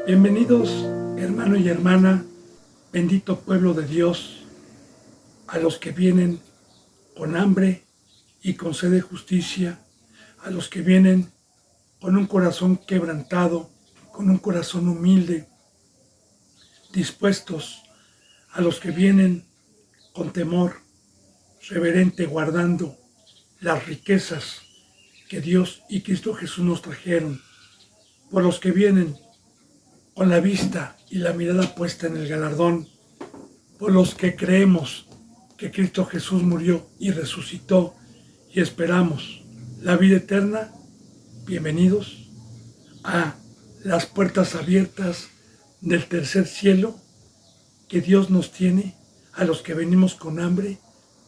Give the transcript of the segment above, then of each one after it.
Bienvenidos, hermano y hermana, bendito pueblo de Dios, a los que vienen con hambre y con sed de justicia, a los que vienen con un corazón quebrantado, con un corazón humilde, dispuestos, a los que vienen con temor reverente, guardando las riquezas que Dios y Cristo Jesús nos trajeron, por los que vienen con la vista y la mirada puesta en el galardón, por los que creemos que Cristo Jesús murió y resucitó y esperamos la vida eterna. Bienvenidos a las puertas abiertas del tercer cielo que Dios nos tiene a los que venimos con hambre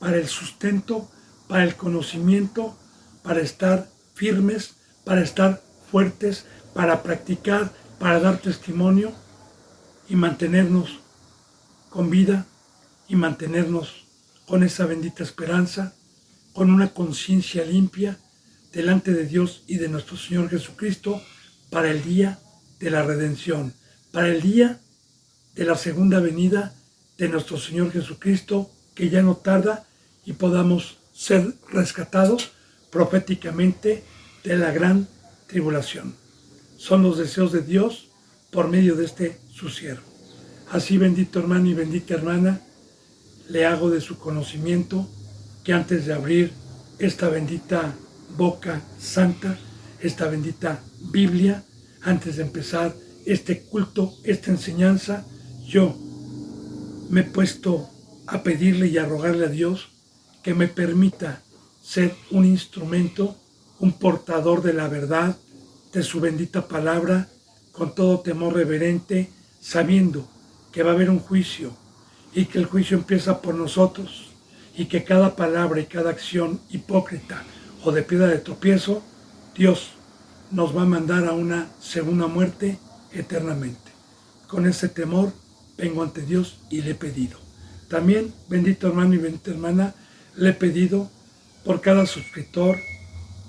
para el sustento, para el conocimiento, para estar firmes, para estar fuertes, para practicar, para dar testimonio y mantenernos con vida y mantenernos con esa bendita esperanza, con una conciencia limpia delante de Dios y de nuestro Señor Jesucristo para el día de la redención, para el día de la segunda venida de nuestro Señor Jesucristo, que ya no tarda y podamos ser rescatados proféticamente de la gran tribulación. Son los deseos de Dios por medio de este su siervo. Así, bendito hermano y bendita hermana, le hago de su conocimiento que antes de abrir esta bendita boca santa, esta bendita Biblia, antes de empezar este culto, esta enseñanza, yo me he puesto a pedirle y a rogarle a Dios que me permita ser un instrumento, un portador de la verdad, de su bendita palabra, con todo temor reverente, sabiendo que va a haber un juicio y que el juicio empieza por nosotros y que cada palabra y cada acción hipócrita o de piedra de tropiezo, Dios nos va a mandar a una segunda muerte eternamente. Con ese temor vengo ante Dios y le he pedido. También, bendito hermano y bendita hermana, le he pedido por cada suscriptor,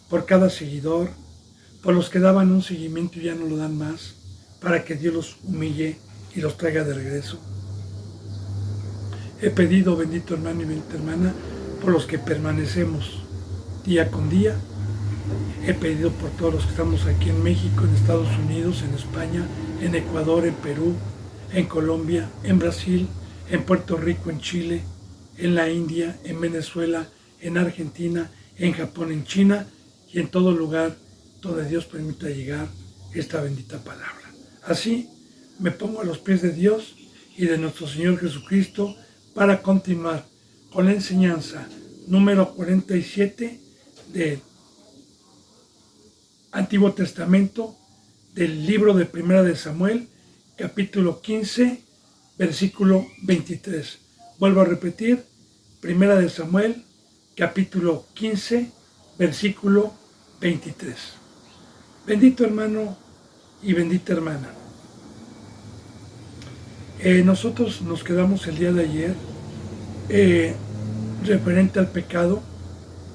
por cada seguidor, por los que daban un seguimiento y ya no lo dan más, para que Dios los humille y los traiga de regreso. He pedido, bendito hermano y bendita hermana, por los que permanecemos día con día. He pedido por todos los que estamos aquí en México, en Estados Unidos, en España, en Ecuador, en Perú, en Colombia, en Brasil, en Puerto Rico, en Chile, en la India, en Venezuela, en Argentina, en Japón, en China y en todo lugar donde Dios permita llegar esta bendita palabra. Así me pongo a los pies de Dios y de nuestro Señor Jesucristo para continuar con la enseñanza número 47 del Antiguo Testamento, del libro de Primera de Samuel, capítulo 15, versículo 23. Vuelvo a repetir, Primera de Samuel, capítulo 15, versículo 23. Bendito hermano y bendita hermana. Nosotros nos quedamos el día de ayer referente al pecado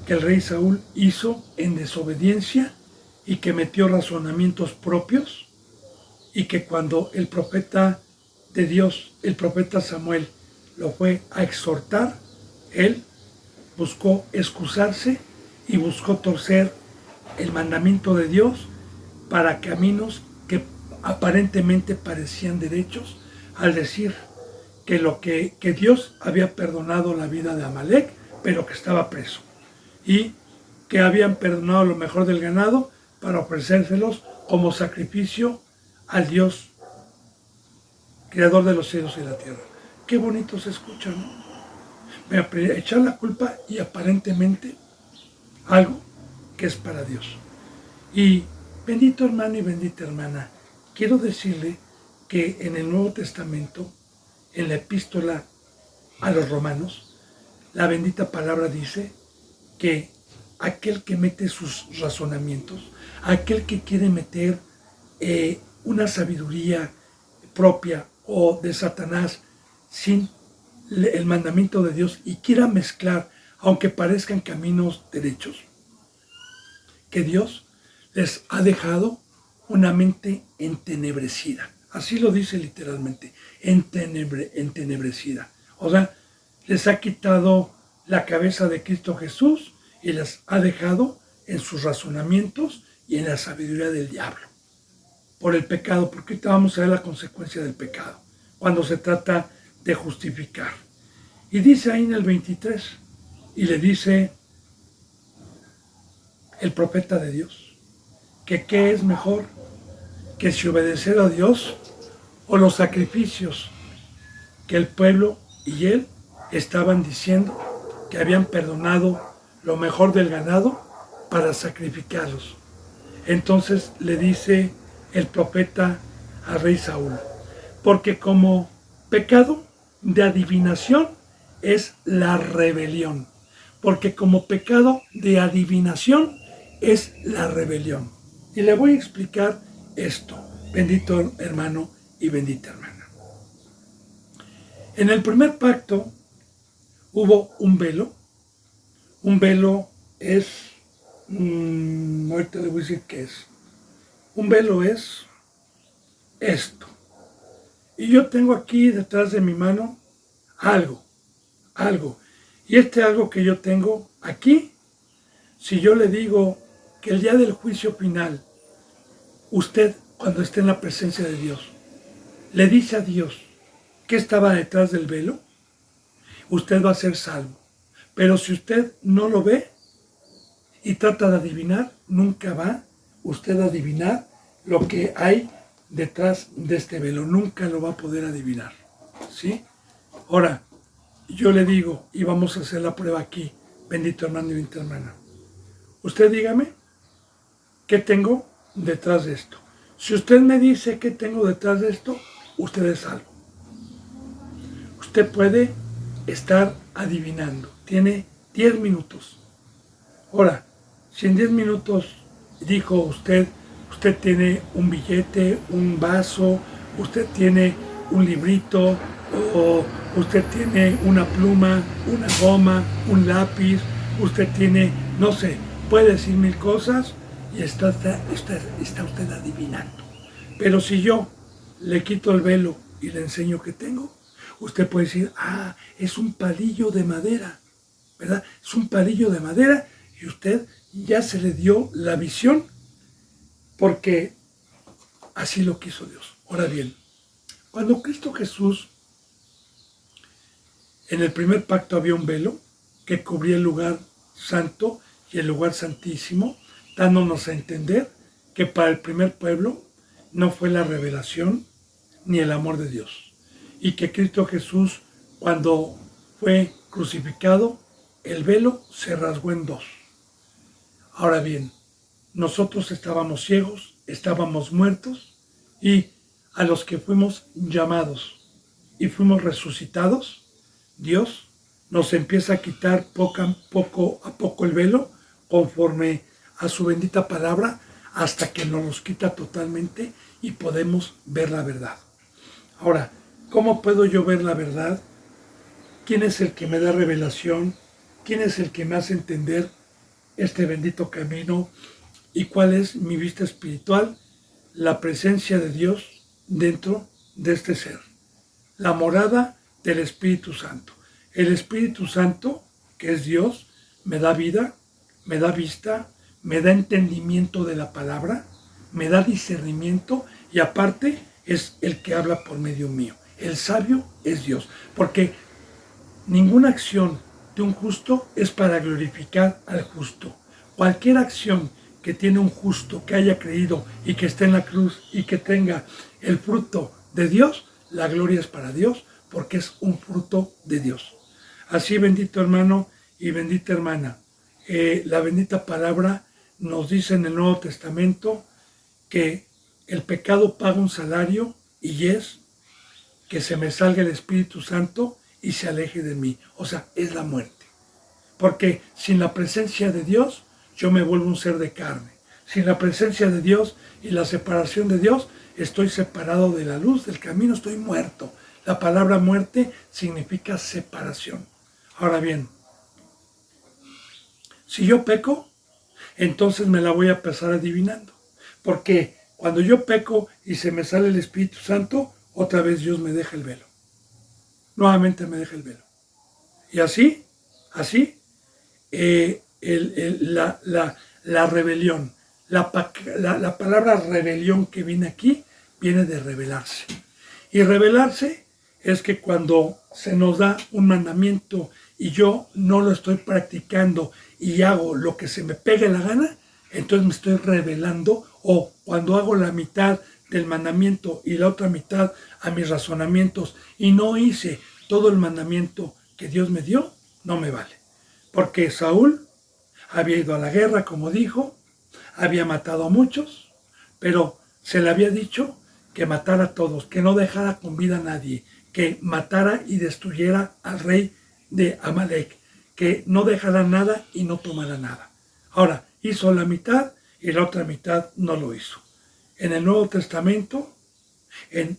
que el rey Saúl hizo en desobediencia y que metió razonamientos propios, y que cuando el profeta de Dios, el profeta Samuel, lo fue a exhortar, él buscó excusarse y buscó torcer el mandamiento de Dios para caminos que aparentemente parecían derechos, al decir que Dios había perdonado la vida de Amalek, pero que estaba preso, y que habían perdonado lo mejor del ganado para ofrecérselos como sacrificio al Dios creador de los cielos y la tierra. Qué bonito se escucha, ¿no? Echar la culpa y aparentemente algo que es para Dios. Y bendito hermano y bendita hermana, quiero decirle que en el Nuevo Testamento, en la epístola a los Romanos, la bendita palabra dice que aquel que mete sus razonamientos, aquel que quiere meter una sabiduría propia o de Satanás sin el mandamiento de Dios y quiera mezclar, aunque parezcan caminos derechos, que Dios les ha dejado una mente entenebrecida. Así lo dice literalmente, entenebrecida. O sea, les ha quitado la cabeza de Cristo Jesús y las ha dejado en sus razonamientos y en la sabiduría del diablo. Por el pecado, porque ahorita vamos a ver la consecuencia del pecado, cuando se trata de justificar. Y dice ahí en el 23, y le dice el profeta de Dios, que qué es mejor, que si obedecer a Dios o los sacrificios que el pueblo y él estaban diciendo que habían perdonado lo mejor del ganado para sacrificarlos. Entonces le dice el profeta al rey Saúl, porque como pecado de adivinación es la rebelión, porque como pecado de adivinación es la rebelión. Y le voy a explicar esto, bendito hermano y bendita hermana. En el primer pacto hubo un velo. Un velo es, ahorita le voy a decir qué es. Un velo es esto. Y yo tengo aquí detrás de mi mano algo. Y este algo que yo tengo aquí, si yo le digo que el día del juicio final, usted cuando esté en la presencia de Dios, le dice a Dios que estaba detrás del velo, usted va a ser salvo. Pero si usted no lo ve y trata de adivinar, nunca va usted a adivinar lo que hay detrás de este velo. Nunca lo va a poder adivinar. ¿Sí? Ahora, yo le digo, y vamos a hacer la prueba aquí, bendito hermano y bendita hermana. Usted dígame, ¿qué tengo detrás de esto? Si usted me dice qué tengo detrás de esto, usted es salvo. Usted puede estar adivinando. Tiene 10 minutos. Ahora, si en 10 minutos dijo usted tiene un billete, un vaso, usted tiene un librito, o usted tiene una pluma, una goma, un lápiz, usted tiene, no sé, puede decir mil cosas y está usted adivinando. Pero si yo le quito el velo y le enseño que tengo, usted puede decir, es un palillo de madera, ¿verdad? Es un palillo de madera y usted ya se le dio la visión porque así lo quiso Dios. Ahora bien, cuando Cristo Jesús, en el primer pacto había un velo que cubría el lugar santo y el lugar santísimo, dándonos a entender que para el primer pueblo no fue la revelación ni el amor de Dios. Y que Cristo Jesús, cuando fue crucificado, el velo se rasgó en dos. Ahora bien, nosotros estábamos ciegos, estábamos muertos, y a los que fuimos llamados y fuimos resucitados, Dios nos empieza a quitar poco a poco el velo conforme a su bendita palabra hasta que nos los quita totalmente y podemos ver la verdad. Ahora, ¿cómo puedo yo ver la verdad? ¿Quién es el que me da revelación? ¿Quién es el que me hace entender este bendito camino? ¿Y cuál es mi vista espiritual? La presencia de Dios dentro de este ser. La morada del Espíritu Santo. El Espíritu Santo, que es Dios, me da vida, me da vista, me da entendimiento de la palabra, me da discernimiento y aparte es el que habla por medio mío. El sabio es Dios, porque ninguna acción de un justo es para glorificar al justo. Cualquier acción que tiene un justo, que haya creído y que esté en la cruz y que tenga el fruto de Dios, la gloria es para Dios porque es un fruto de Dios. Así, bendito hermano y bendita hermana, la bendita palabra nos dice en el Nuevo Testamento que el pecado paga un salario y es que se me salga el Espíritu Santo y se aleje de mí. O sea, es la muerte. Porque sin la presencia de Dios, yo me vuelvo un ser de carne. Sin la presencia de Dios y la separación de Dios, estoy separado de la luz, del camino, estoy muerto. La palabra muerte significa separación. Ahora bien, si yo peco, entonces me la voy a pasar adivinando. Porque Cuando yo peco y se me sale el Espíritu Santo, otra vez Dios me deja el velo. Nuevamente me deja el velo. Y así, la rebelión, la palabra rebelión que viene aquí, viene de rebelarse. Y rebelarse es que cuando se nos da un mandamiento y yo no lo estoy practicando y hago lo que se me pegue la gana, entonces me estoy rebelando. O cuando hago la mitad del mandamiento y la otra mitad a mis razonamientos y no hice todo el mandamiento que Dios me dio, no me vale. Porque Saúl había ido a la guerra, como dijo, había matado a muchos, pero se le había dicho que matara a todos, que no dejara con vida a nadie, que matara y destruyera al rey de Amalek, que no dejara nada y no tomara nada. Ahora, hizo la mitad y la otra mitad no lo hizo. En el Nuevo Testamento, en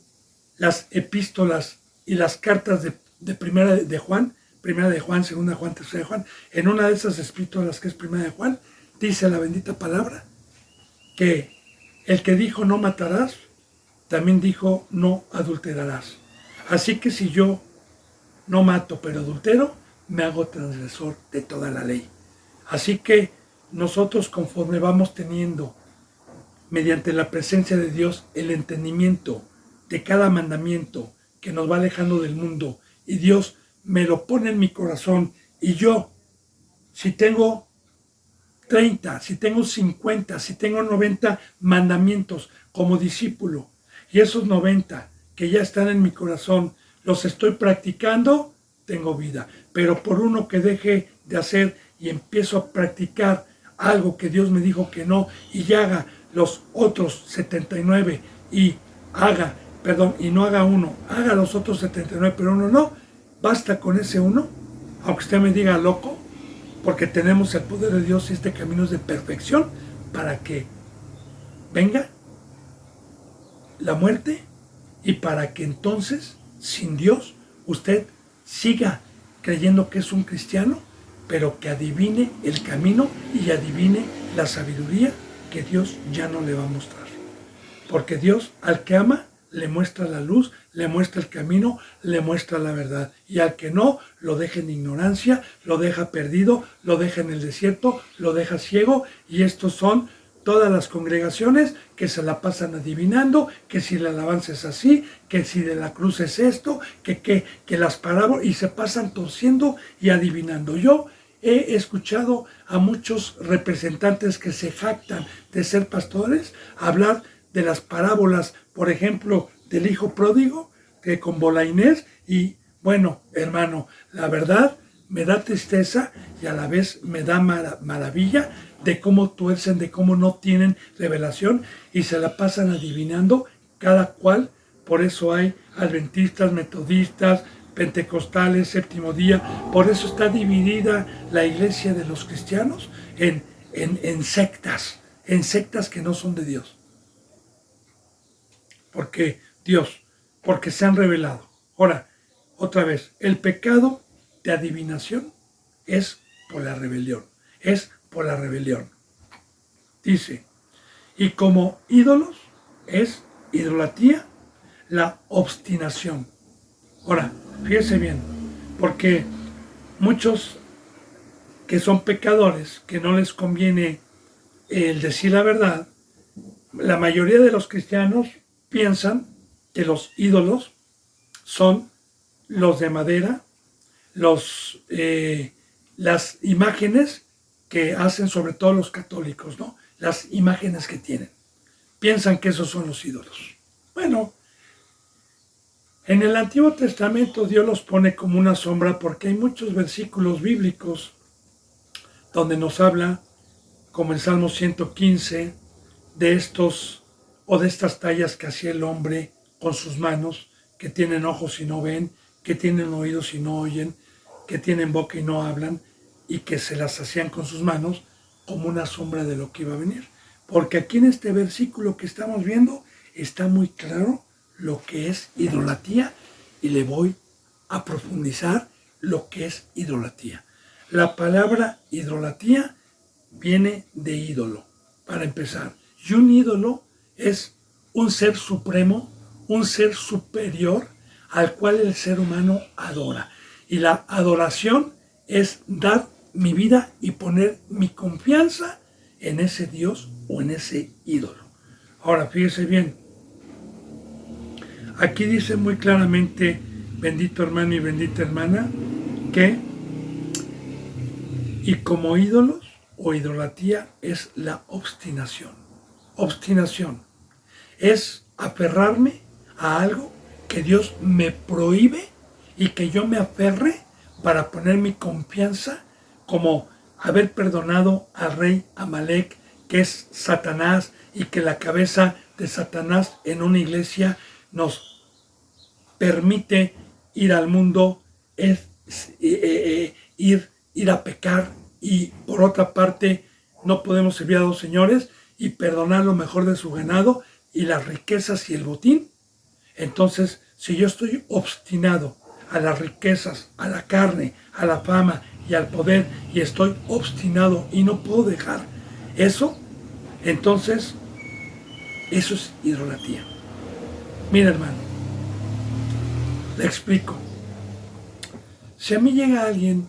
las epístolas y las cartas de Primera de Juan, Segunda de Juan, Tercera de Juan, en una de esas epístolas que es Primera de Juan, dice la bendita palabra que el que dijo no matarás, también dijo no adulterarás. Así que si yo no mato pero adultero, me hago transgresor de toda la ley. Así que nosotros, conforme vamos teniendo, mediante la presencia de Dios, el entendimiento de cada mandamiento que nos va alejando del mundo, y Dios me lo pone en mi corazón, y yo, si tengo 30, si tengo 50, si tengo 90 mandamientos como discípulo, y esos 90 que ya están en mi corazón, los estoy practicando, tengo vida. Pero por uno que deje de hacer y empiezo a practicar algo que Dios me dijo que no, y ya haga los otros 79 y no haga uno, haga los otros 79, pero uno no, basta con ese uno, aunque usted me diga loco, porque tenemos el poder de Dios y este camino es de perfección para que venga la muerte y para que entonces, sin Dios, usted siga creyendo que es un cristiano, pero que adivine el camino y adivine la sabiduría que Dios ya no le va a mostrar. Porque Dios al que ama le muestra la luz, le muestra el camino, le muestra la verdad. Y al que no, lo deja en ignorancia, lo deja perdido, lo deja en el desierto, lo deja ciego. Y estos son todas las congregaciones que se la pasan adivinando, que si la alabanza es así, que si de la cruz es esto, que las parábolas, y se pasan torciendo y adivinando. Yo he escuchado a muchos representantes que se jactan de ser pastores hablar de las parábolas, por ejemplo, del hijo pródigo, que con Bolainés, y bueno, hermano, la verdad me da tristeza y a la vez me da maravilla de cómo tuercen, de cómo no tienen revelación y se la pasan adivinando cada cual. Por eso hay adventistas, metodistas, pentecostales, séptimo día. Por eso está dividida la iglesia de los cristianos en sectas que no son de Dios. Porque se han revelado. Ahora, otra vez, el pecado de adivinación es por la rebelión. Dice, y como ídolos es idolatría, la obstinación. Ahora, fíjese bien, porque muchos que son pecadores, que no les conviene el decir la verdad, la mayoría de los cristianos piensan que los ídolos son los de madera, las imágenes que hacen sobre todo los católicos, ¿no? Las imágenes que tienen. Piensan que esos son los ídolos. Bueno, en el Antiguo Testamento Dios los pone como una sombra porque hay muchos versículos bíblicos donde nos habla, como el Salmo 115, de estos o de estas tallas que hacía el hombre con sus manos, que tienen ojos y no ven, que tienen oídos y no oyen, que tienen boca y no hablan, y que se las hacían con sus manos como una sombra de lo que iba a venir. Porque aquí en este versículo que estamos viendo está muy claro lo que es idolatría y le voy a profundizar lo que es idolatría. La palabra idolatría viene de ídolo, para empezar. Y un ídolo es un ser supremo, un ser superior al cual el ser humano adora. Y la adoración es dar mi vida y poner mi confianza en ese Dios o en ese ídolo. Ahora, fíjese bien, aquí dice muy claramente, bendito hermano y bendita hermana, que y como ídolos o idolatría es la obstinación. Obstinación es aferrarme a algo que Dios me prohíbe y que yo me aferre para poner mi confianza, como haber perdonado al rey Amalek, que es Satanás, y que la cabeza de Satanás en una iglesia nos permite ir al mundo, ir a pecar, y por otra parte no podemos servir a dos señores y perdonar lo mejor de su ganado y las riquezas y el botín. Entonces, si yo estoy obstinado a las riquezas, a la carne, a la fama y al poder, y estoy obstinado y no puedo dejar eso, entonces eso es idolatría. Mira, hermano, le explico. Si a mí llega alguien,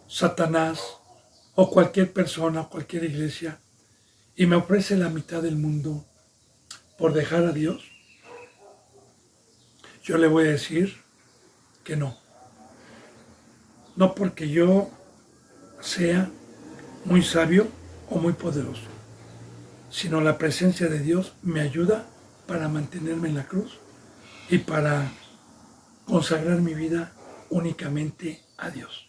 Satanás, o cualquier persona, o cualquier iglesia, y me ofrece la mitad del mundo por dejar a Dios, yo le voy a decir que no. No porque yo sea muy sabio o muy poderoso, sino la presencia de Dios me ayuda para mantenerme en la cruz y para consagrar mi vida únicamente a Dios.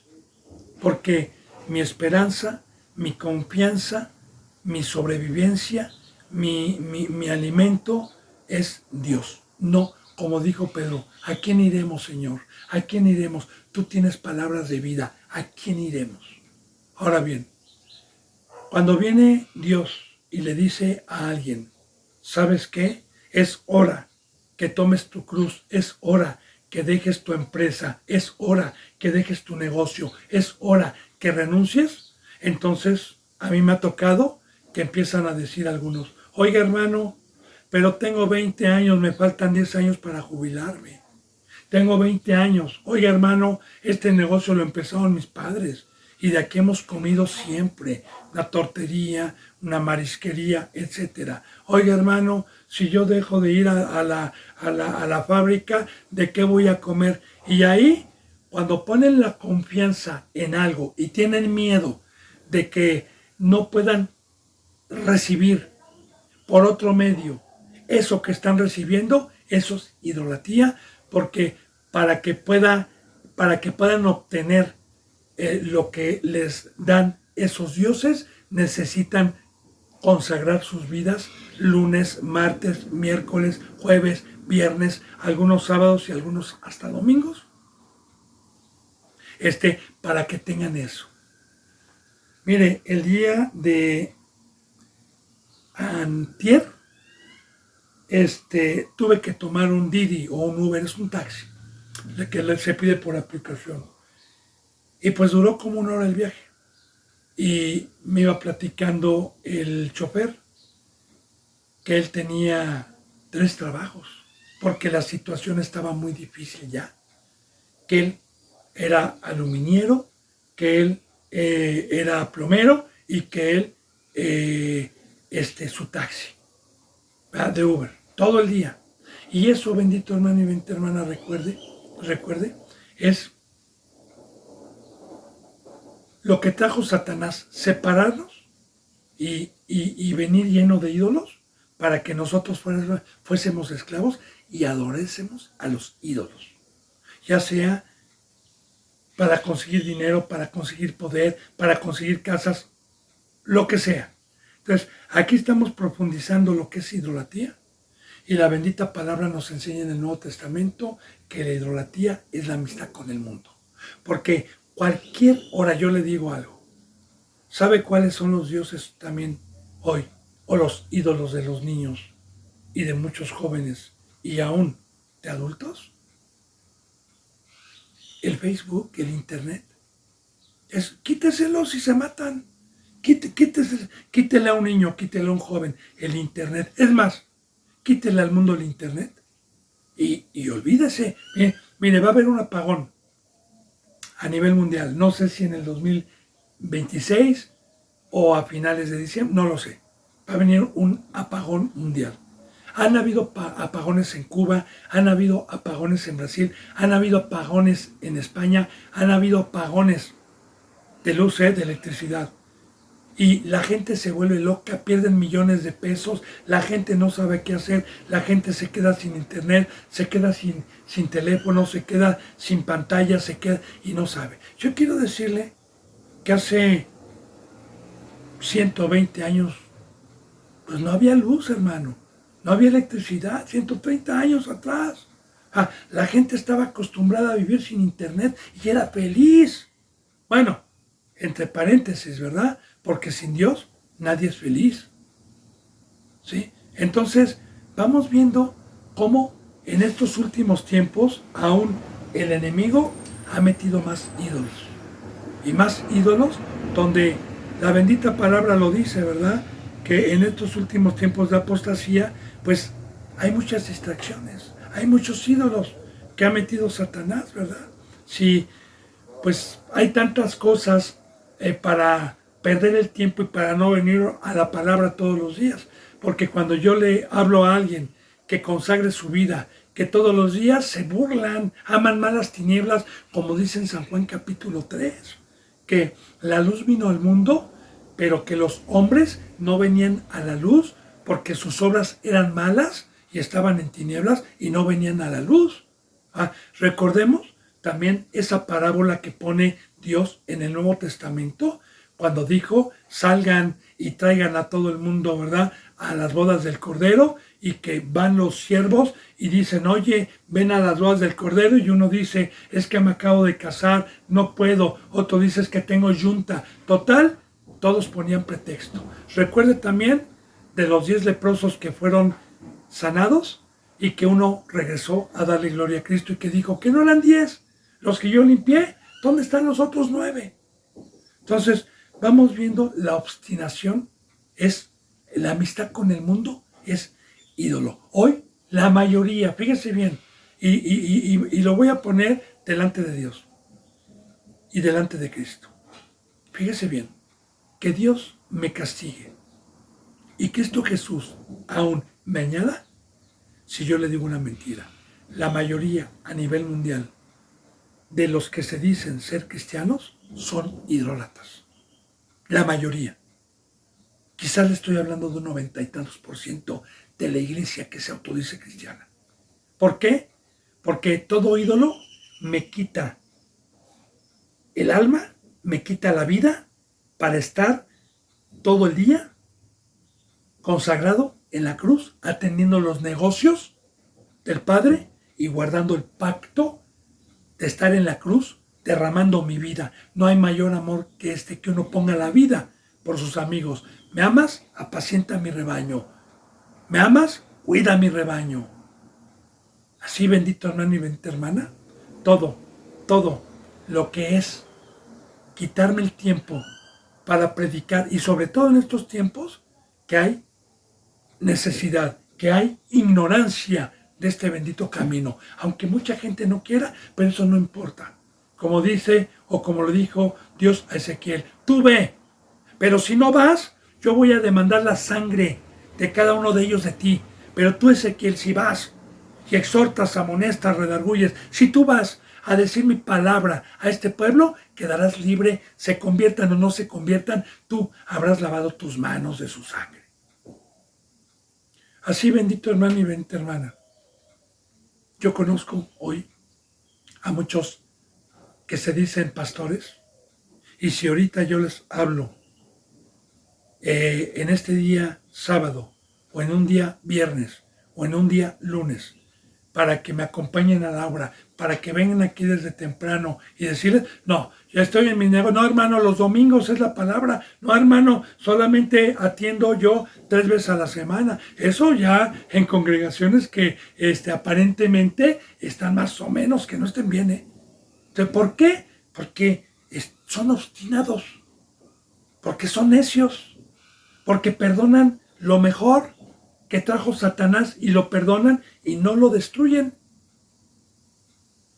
Porque mi esperanza, mi confianza, mi sobrevivencia, mi alimento es Dios. No, como dijo Pedro, ¿a quién iremos, Señor? ¿A quién iremos? Tú tienes palabras de vida. ¿A quién iremos? Ahora bien, cuando viene Dios y le dice a alguien, ¿sabes qué? Es hora que tomes tu cruz, es hora que dejes tu empresa, es hora que dejes tu negocio, es hora que renuncies. Entonces, a mí me ha tocado que empiezan a decir algunos, oiga hermano, pero tengo 20 años, me faltan 10 años para jubilarme. Tengo 20 años, oiga hermano, este negocio lo empezaron mis padres y de aquí hemos comido siempre, una tortería, una marisquería, etc. Oiga hermano, si yo dejo de ir a la fábrica, ¿de qué voy a comer? Y ahí, cuando ponen la confianza en algo y tienen miedo de que no puedan recibir por otro medio eso que están recibiendo, eso es idolatría, porque para que puedan obtener lo que les dan esos dioses, necesitan consagrar sus vidas lunes, martes, miércoles, jueves, viernes, algunos sábados y algunos hasta domingos, para que tengan eso. Mire, el día de antier, tuve que tomar un Didi o un Uber, es un taxi, que se pide por aplicación. Y pues duró como 1 hora el viaje. Y me iba platicando el chofer que él tenía 3 trabajos, porque la situación estaba muy difícil ya. Que él era aluminiero, que él era plomero y que él, su taxi, ¿verdad? De Uber, todo el día. Y eso, bendito hermano y bendita hermana, recuerde, es lo que trajo Satanás, separarnos y venir lleno de ídolos para que nosotros fuésemos esclavos y adorásemos a los ídolos. Ya sea para conseguir dinero, para conseguir poder, para conseguir casas, lo que sea. Entonces, aquí estamos profundizando lo que es idolatría. Y la bendita palabra nos enseña en el Nuevo Testamento que la idolatría es la amistad con el mundo. Porque cualquier hora yo le digo algo. ¿Sabe cuáles son los dioses también hoy? O los ídolos de los niños y de muchos jóvenes y aún de adultos. El Facebook, el Internet. Quíteselo si se matan. Quítele a un niño, quítele a un joven el Internet. Es más, quítele al mundo el internet y olvídese. Mire, va a haber un apagón a nivel mundial. No sé si en el 2026 o a finales de diciembre, no lo sé. Va a venir un apagón mundial. Han habido apagones en Cuba, han habido apagones en Brasil, han habido apagones en España, han habido apagones de luz, de electricidad. Y la gente se vuelve loca, pierden millones de pesos, la gente no sabe qué hacer, la gente se queda sin internet, se queda sin teléfono, se queda sin pantalla, se queda y no sabe. Yo quiero decirle que hace 120 años, pues no había luz, hermano, no había electricidad, 130 años atrás. La gente estaba acostumbrada a vivir sin internet y era feliz. Bueno, entre paréntesis, ¿verdad? Porque sin Dios nadie es feliz. ¿Sí? Entonces, vamos viendo cómo en estos últimos tiempos aún el enemigo ha metido más ídolos. Y más ídolos donde la bendita palabra lo dice, ¿verdad? Que en estos últimos tiempos de apostasía, pues hay muchas distracciones, hay muchos ídolos que ha metido Satanás, ¿verdad? Sí, pues hay tantas cosas para perder el tiempo y para no venir a la palabra todos los días. Porque cuando yo le hablo a alguien que consagre su vida, que todos los días se burlan, aman más las tinieblas, como dice en San Juan capítulo 3, que la luz vino al mundo, pero que los hombres no venían a la luz porque sus obras eran malas y estaban en tinieblas y no venían a la luz. Recordemos también esa parábola que pone Dios en el Nuevo Testamento, cuando dijo, salgan y traigan a todo el mundo, ¿verdad?, a las bodas del Cordero, y que van los siervos y dicen, oye, ven a las bodas del Cordero, y uno dice, es que me acabo de casar, no puedo, otro dice, es que tengo yunta. Total, todos ponían pretexto. Recuerde también de los 10 leprosos que fueron sanados y que uno regresó a darle gloria a Cristo y que dijo que no eran 10 los que yo limpié, ¿dónde están los otros 9? Entonces, vamos viendo la obstinación, es la amistad con el mundo, es ídolo. Hoy, la mayoría, fíjese bien, y lo voy a poner delante de Dios y delante de Cristo. Fíjese bien, que Dios me castigue y Cristo Jesús aún me añada si yo le digo una mentira. La mayoría a nivel mundial de los que se dicen ser cristianos son idólatras. La mayoría. Quizás le estoy hablando de un 90 y tantos % de la iglesia que se autodice cristiana. ¿Por qué? Porque todo ídolo me quita el alma, me quita la vida para estar todo el día consagrado en la cruz, atendiendo los negocios del Padre y guardando el pacto de estar en la cruz, derramando mi vida. No hay mayor amor que este, que uno ponga la vida por sus amigos. ¿Me amas? Apacienta mi rebaño. ¿Me amas? Cuida mi rebaño. Así, bendito hermano y bendita hermana, todo lo que es quitarme el tiempo para predicar, y sobre todo en estos tiempos que hay necesidad, que hay ignorancia de este bendito camino, aunque mucha gente no quiera, pero eso no importa. Como dice, o como lo dijo Dios a Ezequiel, tú ve, pero si no vas, yo voy a demandar la sangre de cada uno de ellos de ti. Pero tú, Ezequiel, si vas y exhortas, amonestas, redarguyes, si tú vas a decir mi palabra a este pueblo, quedarás libre, se conviertan o no se conviertan, tú habrás lavado tus manos de su sangre. Así, bendito hermano y bendita hermana, yo conozco hoy a muchos que se dicen pastores, y si ahorita yo les hablo en este día sábado, o en un día viernes, o en un día lunes, para que me acompañen a la obra, para que vengan aquí desde temprano y decirles, no, ya estoy en mi negocio, no hermano, los domingos es la palabra, no hermano, solamente atiendo yo 3 veces a la semana. Eso ya en congregaciones que aparentemente están más o menos, que no estén bien, ¿eh? Entonces, ¿por qué? Porque son obstinados, porque son necios, porque perdonan lo mejor que trajo Satanás y lo perdonan y no lo destruyen.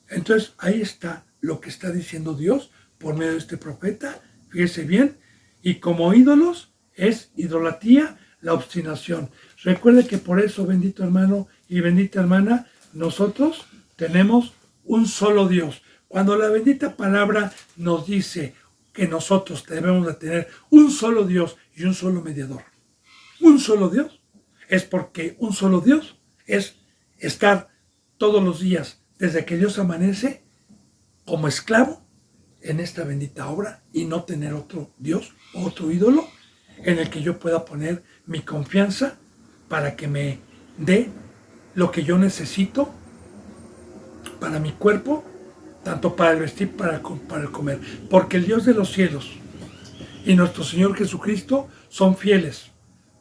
Entonces ahí está lo que está diciendo Dios por medio de este profeta. Fíjese bien. Y como ídolos es idolatría, la obstinación. Recuerde que por eso, bendito hermano y bendita hermana, nosotros tenemos un solo Dios. Cuando la bendita palabra nos dice que nosotros debemos de tener un solo Dios y un solo mediador, un solo Dios, es porque un solo Dios es estar todos los días, desde que Dios amanece, como esclavo en esta bendita obra y no tener otro Dios, otro ídolo en el que yo pueda poner mi confianza para que me dé lo que yo necesito para mi cuerpo, tanto para el vestir, para el comer. Porque el Dios de los cielos y nuestro Señor Jesucristo son fieles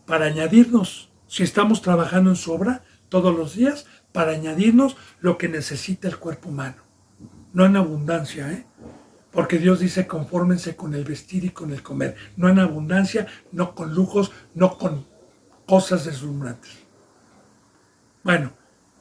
para añadirnos, si estamos trabajando en su obra todos los días, para añadirnos lo que necesita el cuerpo humano. No en abundancia, porque Dios dice confórmense con el vestir y con el comer. No en abundancia, no con lujos, no con cosas deslumbrantes. Bueno,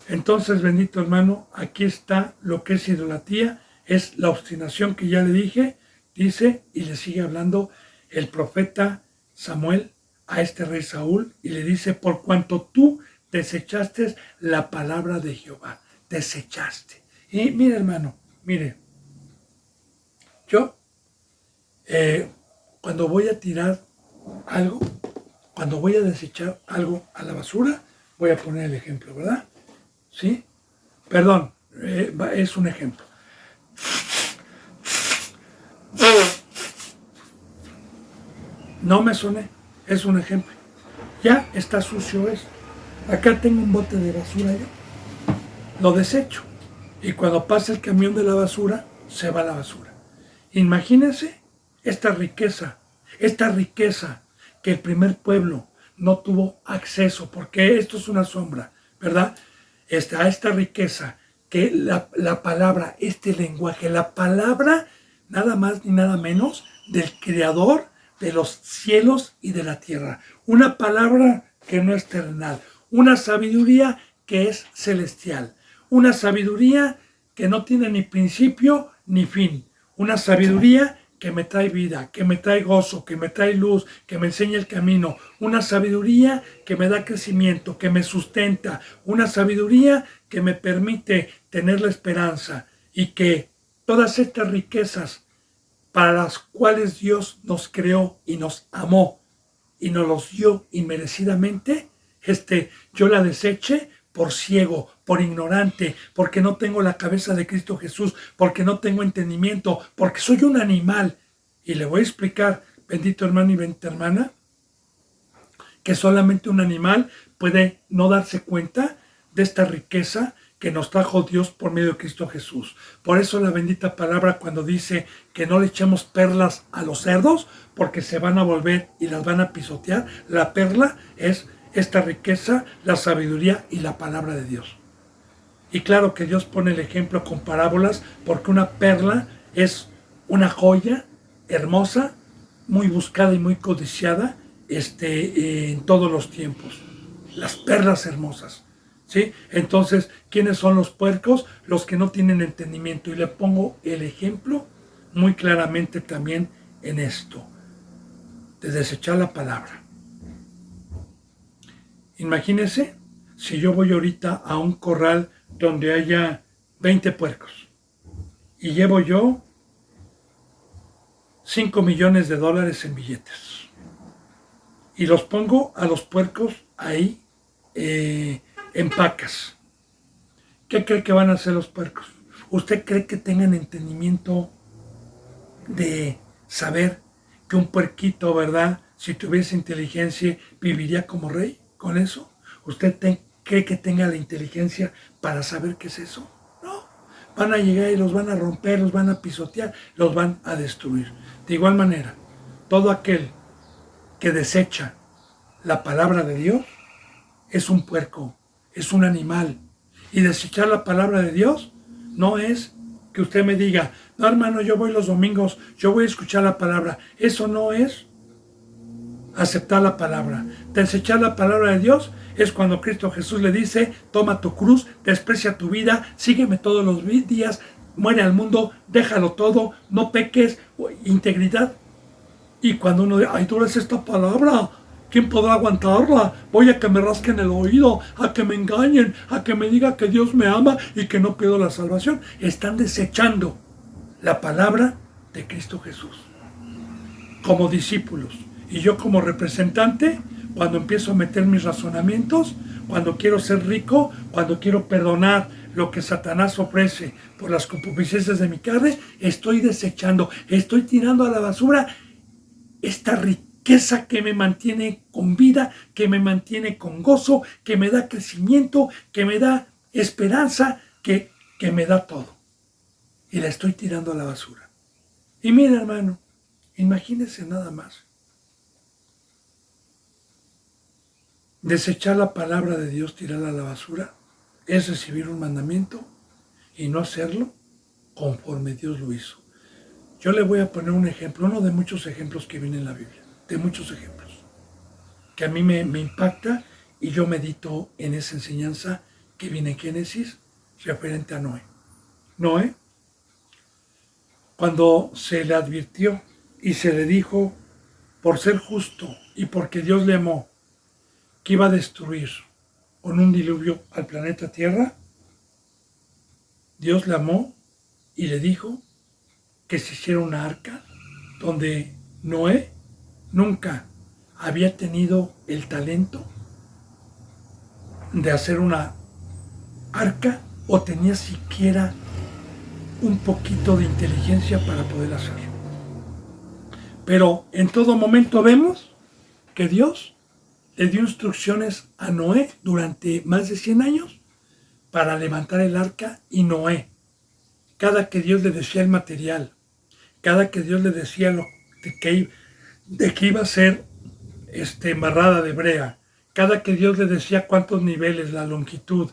entonces, bendito hermano, aquí está lo que es idolatría, es la obstinación que ya le dije, dice, y le sigue hablando el profeta Samuel a este rey Saúl, y le dice, por cuanto tú desechaste la palabra de Jehová, desechaste. Y mire hermano, mire, yo cuando voy a tirar algo, cuando voy a desechar algo a la basura, voy a poner el ejemplo, ¿verdad? ¿Sí? Perdón, es un ejemplo. No me soné, es un ejemplo. Ya está sucio esto. Acá tengo un bote de basura yo. Lo desecho. Y cuando pasa el camión de la basura, se va a la basura. Imagínense esta riqueza que el primer pueblo no tuvo acceso, porque esto es una sombra, ¿verdad? A esta riqueza que la palabra, este lenguaje, la palabra nada más ni nada menos del creador de los cielos y de la tierra. Una palabra que no es terrenal, una sabiduría que es celestial, una sabiduría que no tiene ni principio ni fin, una sabiduría que me trae vida, que me trae gozo, que me trae luz, que me enseña el camino, una sabiduría que me da crecimiento, que me sustenta, una sabiduría que me permite tener la esperanza y que todas estas riquezas para las cuales Dios nos creó y nos amó y nos los dio inmerecidamente, yo la deseché por ciego, por ignorante, porque no tengo la cabeza de Cristo Jesús, porque no tengo entendimiento, porque soy un animal. Y le voy a explicar, bendito hermano y bendita hermana, que solamente un animal puede no darse cuenta de esta riqueza que nos trajo Dios por medio de Cristo Jesús. Por eso la bendita palabra cuando dice que no le echemos perlas a los cerdos, porque se van a volver y las van a pisotear. La perla es esta riqueza, la sabiduría y la palabra de Dios. Y claro que Dios pone el ejemplo con parábolas, porque una perla es una joya hermosa, muy buscada y muy codiciada en todos los tiempos. Las perlas hermosas. ¿Sí? Entonces, ¿quiénes son los puercos? Los que no tienen entendimiento. Y le pongo el ejemplo muy claramente también en esto, de desechar la palabra. Imagínense si yo voy ahorita a un corral donde haya 20 puercos y llevo yo 5 millones de dólares en billetes y los pongo a los puercos ahí en pacas. ¿Qué cree que van a hacer los puercos? ¿Usted cree que tengan entendimiento de saber que un puerquito, ¿verdad? Si tuviese inteligencia, viviría como rey con eso. ¿Usted cree que tenga la inteligencia para saber qué es eso? No. Van a llegar y los van a romper, los van a pisotear, los van a destruir. De igual manera, todo aquel que desecha la palabra de Dios es un puerco, es un animal. Y desechar la palabra de Dios no es que usted me diga, no hermano, yo voy los domingos, yo voy a escuchar la palabra. Eso no es aceptar la palabra. Desechar la palabra de Dios es cuando Cristo Jesús le dice, toma tu cruz, desprecia tu vida, sígueme todos los días, muere al mundo, déjalo todo, no peques, integridad. Y cuando uno dice, ay, tú eres esta palabra, ¿quién podrá aguantarla? Voy a que me rasquen el oído, a que me engañen, a que me diga que Dios me ama y que no pierdo la salvación. Están desechando la palabra de Cristo Jesús como discípulos. Y yo como representante, cuando empiezo a meter mis razonamientos, cuando quiero ser rico, cuando quiero perdonar lo que Satanás ofrece por las concupiscencias de mi carne, estoy desechando, estoy tirando a la basura esta riqueza que me mantiene con vida, que me mantiene con gozo, que me da crecimiento, que me da esperanza, que me da todo. Y la estoy tirando a la basura. Y mira, hermano, imagínese nada más. Desechar la palabra de Dios, tirarla a la basura, es recibir un mandamiento y no hacerlo conforme Dios lo hizo. Yo le voy a poner un ejemplo, uno de muchos ejemplos que viene en la Biblia, de muchos ejemplos, que a mí me impacta y yo medito en esa enseñanza que viene en Génesis referente a Noé. Noé, cuando se le advirtió y se le dijo, por ser justo y porque Dios le amó, que iba a destruir con un diluvio al planeta Tierra, Dios le amó y le dijo que se hiciera una arca donde Noé nunca había tenido el talento de hacer una arca o tenía siquiera un poquito de inteligencia para poder hacerlo. Pero en todo momento vemos que Dios le dio instrucciones a Noé durante más de 100 años para levantar el arca, y Noé, cada que Dios le decía el material, cada que Dios le decía de que iba a ser embarrada de brea, cada que Dios le decía cuántos niveles, la longitud,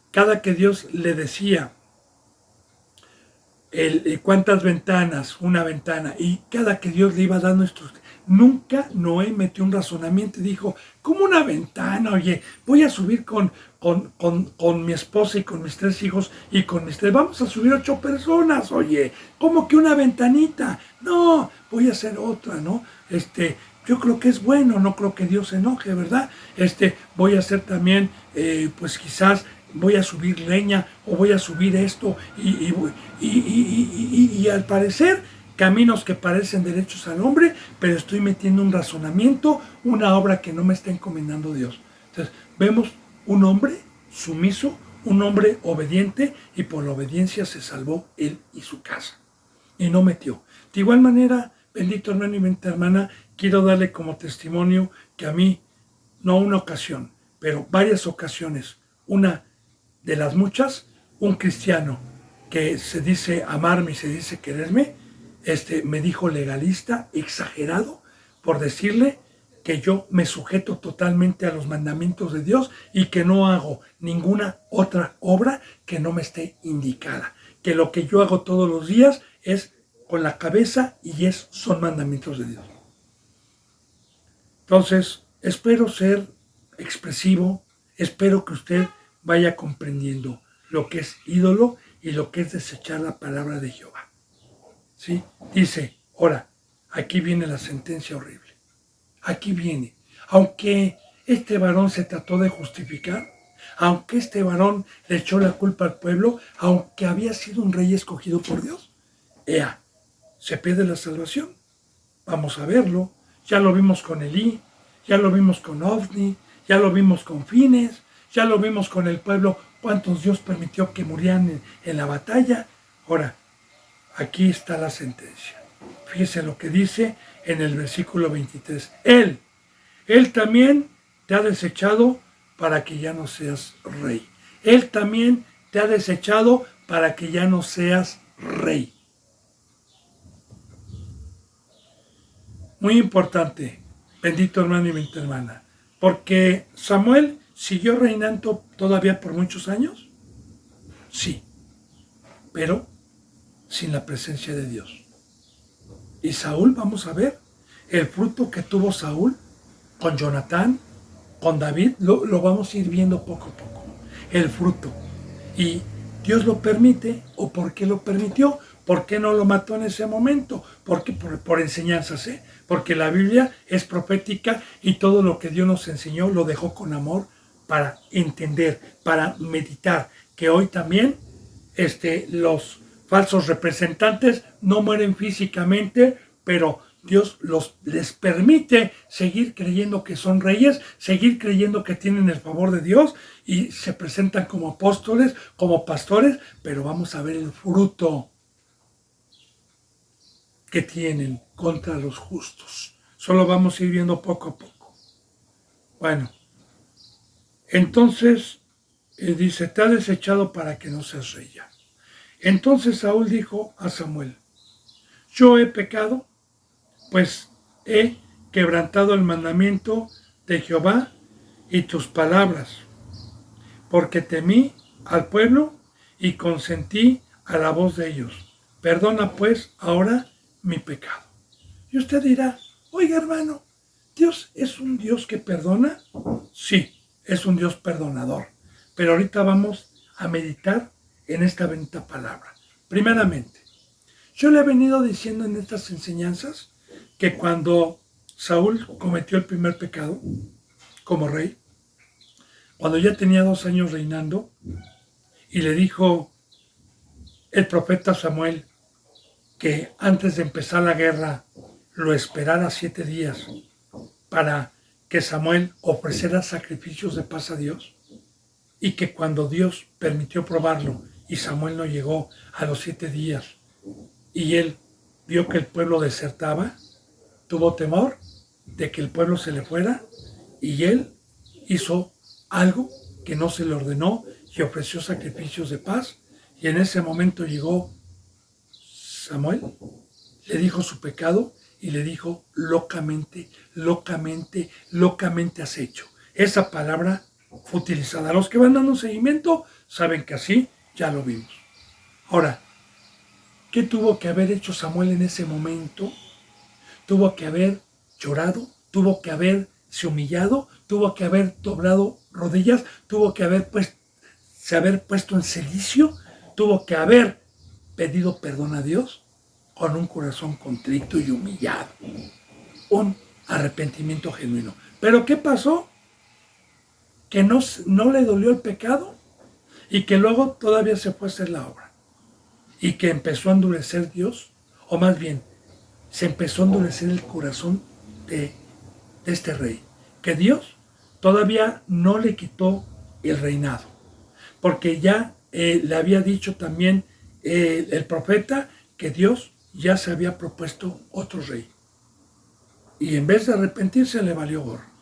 cada que Dios le decía cuántas ventanas, una ventana, y cada que Dios le iba dando instrucciones, nunca Noé metió un razonamiento y dijo, ¿cómo una ventana? Oye, voy a subir con mi esposa y con mis 3 hijos y con mis 3, vamos a subir 8 personas, oye, ¿cómo que una ventanita? No, voy a hacer otra, ¿no? Yo creo que es bueno, no creo que Dios se enoje, ¿verdad? Voy a hacer también, pues quizás voy a subir leña o voy a subir esto y al parecer caminos que parecen derechos al hombre, pero estoy metiendo un razonamiento, una obra que no me está encomendando Dios. Entonces vemos un hombre sumiso, un hombre obediente, y por la obediencia se salvó él y su casa y no metió. De igual manera, bendito hermano y bendita hermana, quiero darle como testimonio que a mí, no una ocasión, pero varias ocasiones, una de las muchas, un cristiano que se dice amarme y se dice quererme, me dijo legalista, exagerado, por decirle que yo me sujeto totalmente a los mandamientos de Dios y que no hago ninguna otra obra que no me esté indicada, que lo que yo hago todos los días es con la cabeza y son mandamientos de Dios. Entonces, espero ser expresivo, espero que usted vaya comprendiendo lo que es ídolo y lo que es desechar la palabra de Jehová. ¿Sí? Dice, ahora, aquí viene la sentencia horrible. Aquí viene. Aunque este varón se trató de justificar, aunque este varón le echó la culpa al pueblo, aunque había sido un rey escogido por Dios, se pierde la salvación. Vamos a verlo. Ya lo vimos con Elí, ya lo vimos con Ofni, ya lo vimos con Fines, ya lo vimos con el pueblo, cuántos Dios permitió que murieran en la batalla. Ahora, aquí está la sentencia. Fíjese lo que dice en el versículo 23. Él también te ha desechado para que ya no seas rey. Él también te ha desechado para que ya no seas rey. Muy importante, bendito hermano y bendita hermana, porque Samuel siguió reinando todavía por muchos años. Sí, pero sin la presencia de Dios. Y Saúl, vamos a ver, el fruto que tuvo Saúl con Jonatán, con David, lo vamos a ir viendo poco a poco, el fruto. Y Dios lo permite, o ¿por qué lo permitió? ¿Por qué no lo mató en ese momento? Porque por enseñanzas, ¿eh? Porque la Biblia es profética y todo lo que Dios nos enseñó lo dejó con amor para entender, para meditar, que hoy también los falsos representantes no mueren físicamente, pero Dios les permite seguir creyendo que son reyes, seguir creyendo que tienen el favor de Dios y se presentan como apóstoles, como pastores, pero vamos a ver el fruto que tienen contra los justos. Solo vamos a ir viendo poco a poco. Bueno, entonces dice, te ha desechado para que no seas rey ya. Entonces Saúl dijo a Samuel, yo he pecado, pues he quebrantado el mandamiento de Jehová y tus palabras, porque temí al pueblo y consentí a la voz de ellos. Perdona pues ahora mi pecado. Y usted dirá, oiga hermano, ¿Dios es un Dios que perdona? Sí, es un Dios perdonador. Pero ahorita vamos a meditar en esta bendita palabra. Primeramente, yo le he venido diciendo en estas enseñanzas que cuando Saúl cometió el primer pecado como rey, cuando ya tenía 2 años reinando, y le dijo el profeta Samuel que antes de empezar la guerra lo esperara 7 días para que Samuel ofreciera sacrificios de paz a Dios, y que cuando Dios permitió probarlo y Samuel no llegó a los 7 días y él vio que el pueblo desertaba, tuvo temor de que el pueblo se le fuera y él hizo algo que no se le ordenó y ofreció sacrificios de paz. Y en ese momento llegó Samuel, le dijo su pecado y le dijo, locamente, locamente, locamente has hecho. Esa palabra fue utilizada. Los que van dando seguimiento saben que así ya lo vimos. Ahora, ¿qué tuvo que haber hecho Samuel en ese momento? Tuvo que haber llorado, tuvo que haberse humillado, tuvo que haber doblado rodillas, tuvo que haber puesto en cilicio, tuvo que haber pedido perdón a Dios con un corazón contrito y humillado, un arrepentimiento genuino. ¿Pero qué pasó? Que no le dolió el pecado y que luego todavía se fue a hacer la obra y que empezó a endurecer Dios, o más bien, se empezó a endurecer el corazón de este rey, que Dios todavía no le quitó el reinado, porque ya le había dicho también el profeta que Dios ya se había propuesto otro rey. Y en vez de arrepentirse le valió gorro.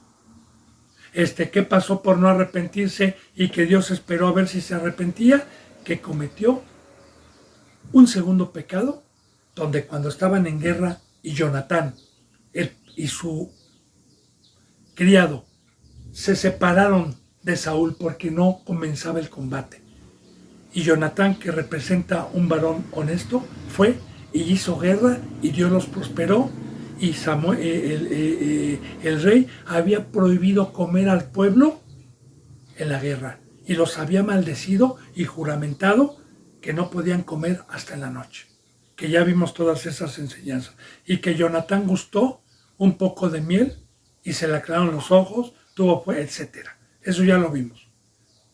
¿Qué pasó por no arrepentirse y que Dios esperó a ver si se arrepentía? Que cometió un segundo pecado, donde cuando estaban en guerra y Jonatán y su criado se separaron de Saúl porque no comenzaba el combate. Y Jonatán, que representa un varón honesto, fue y hizo guerra y Dios los prosperó. Y Samuel, el rey había prohibido comer al pueblo en la guerra y los había maldecido y juramentado que no podían comer hasta en la noche, que ya vimos todas esas enseñanzas, y que Jonatán gustó un poco de miel y se le aclararon los ojos, etc. Eso ya lo vimos.